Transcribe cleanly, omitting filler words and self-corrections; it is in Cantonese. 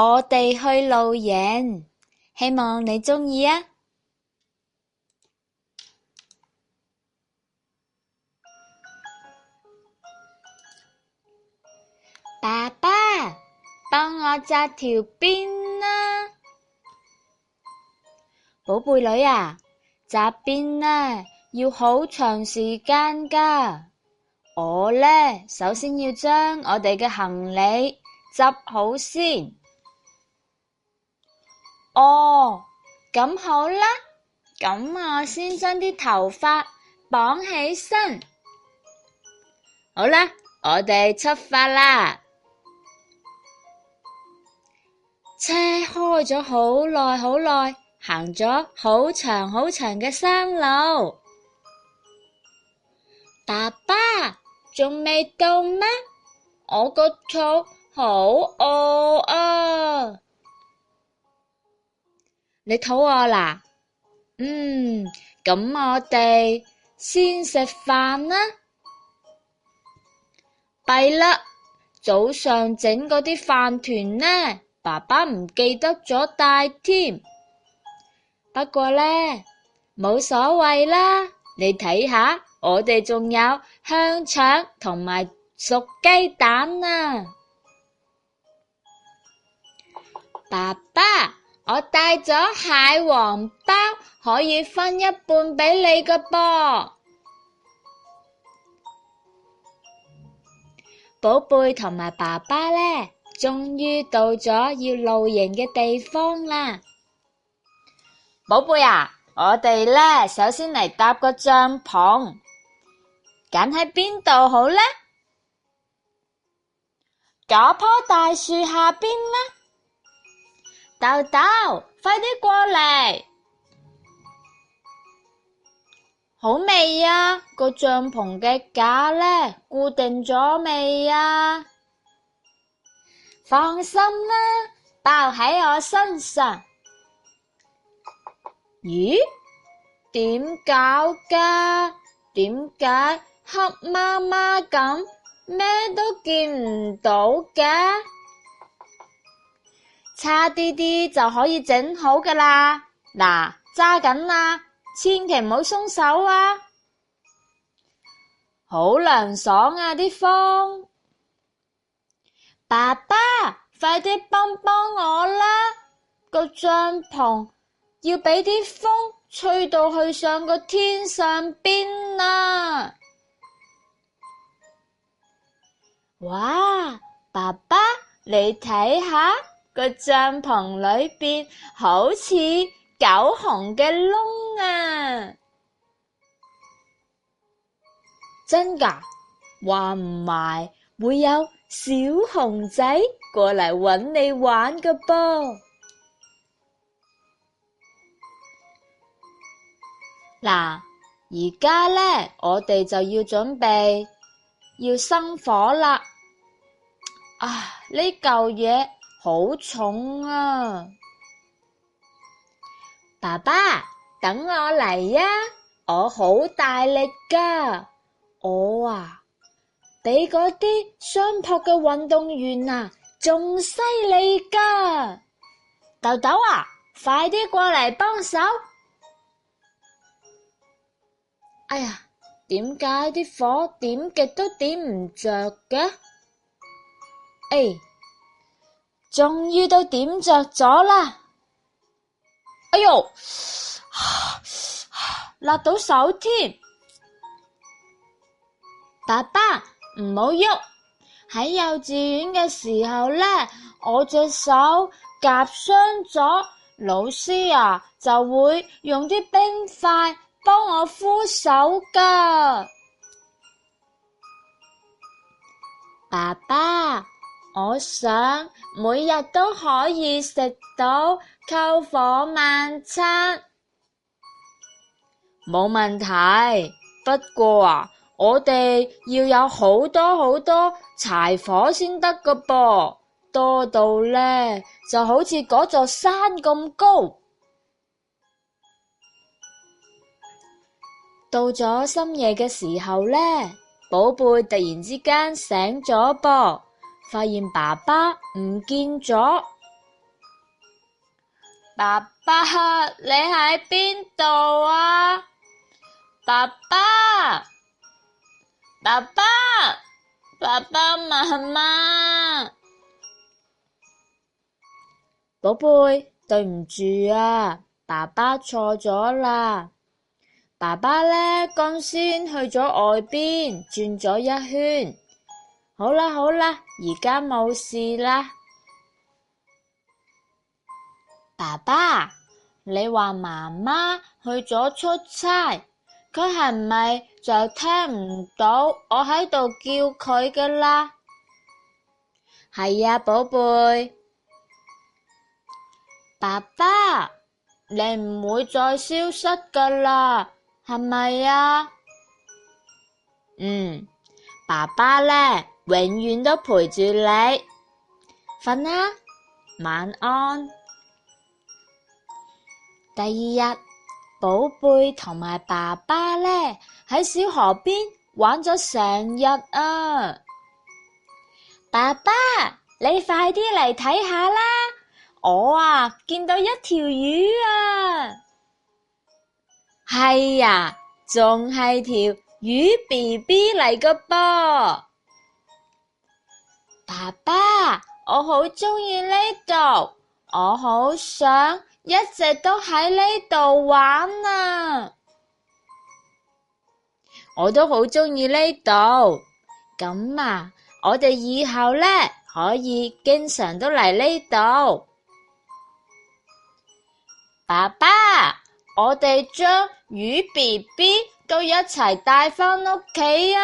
我哋去露營，希望你鍾意啊！爸爸，幫我紮條辮啦！寶貝女啊，紮辮呢要好長時間㗎。我呢，首先要將我哋嘅行李執好先。哦，咁好啦，咁我先將啲頭髮綁起身。好啦，我哋出發啦！車開咗好耐好耐，行咗好長好長嘅山路。爸爸，仲未到咩？我個肚好餓啊！你肚餓啦？咁我哋先食飯啦。弊啦，早上整嗰啲飯團呢，爸爸唔記得咗帶添。不過呢，冇所謂啦，你睇下，我哋仲有香腸同埋熟雞蛋啊！爸爸，我帶咗蟹黃包，可以分一半俾你㗎噃。寶貝同埋爸爸呢，終於到咗要露營嘅地方啦。寶貝啊，我哋呢，首先嚟搭個帳篷，揀喺邊度好呢？嗰棵大樹下邊啦。豆豆，快啲過嚟！好未啊？個帳篷嘅架呢，固定咗未啊？放心啦，包喺我身上。咦？點搞㗎？點解黑麻麻咁，咩都見唔到嘅？差啲啲就可以整好㗎啦。嗱，揸緊啦！千祈唔好鬆手啊！好涼爽啊啲風！爸爸，快啲幫幫我啦！個帳篷要俾啲風吹到去上個天上邊啊！哇！爸爸，你睇下個帳篷裏邊好似狗熊嘅窿啊！真㗎？話唔埋會有小熊仔過嚟搵你玩㗎噃。嗱，而家呢，我哋就要準備要生火啦。呢嚿嘢好重啊！爸爸，等我嚟呀！我好大力㗎，我比嗰啲相撲嘅運動員仲犀利㗎。豆豆快啲過嚟幫手！哎呀，點解啲火點極都點唔着嘅？終於都點着咗啦！哎喲，辣到手添！爸爸，唔好喐！喺幼稚園嘅時候呢，我隻手夾傷咗，老師就會用啲冰塊幫我敷手㗎。爸爸，我想每日都可以食到篝火晚餐。冇問題，不過我哋要有好多好多柴火先得㗎噃，多到呢就好似嗰座山咁高。到咗深夜嘅時候呢，寶貝突然之間醒咗噃，發現爸爸唔見咗。爸爸，你喺邊度啊？爸爸，爸爸，爸爸媽媽。寶貝，對唔住啊，爸爸錯咗啦。爸爸呢，剛先去咗外邊轉咗一圈。好啦好啦，而家冇事啦。爸爸，你話媽媽去咗出差，佢係咪就聽唔到我喺度叫佢㗎啦？係呀，寶貝。爸爸，你唔會再消失㗎啦，係咪啊？爸爸呢，永遠都陪住你。瞓啦，晚安。第二日，寶貝同埋爸爸呢，喺小河邊玩咗成日啊！爸爸，你快啲嚟睇下啦！我啊，見到一條魚啊！係呀，仲係條魚 BB 嚟個噃！爸爸，我好鍾意呢度，我好想一直都喺呢度玩啊！我都好鍾意呢度，咁啊，我哋以後呢，可以經常都嚟呢度。爸爸，我哋將魚 BB 都一齊帶返屋企啊！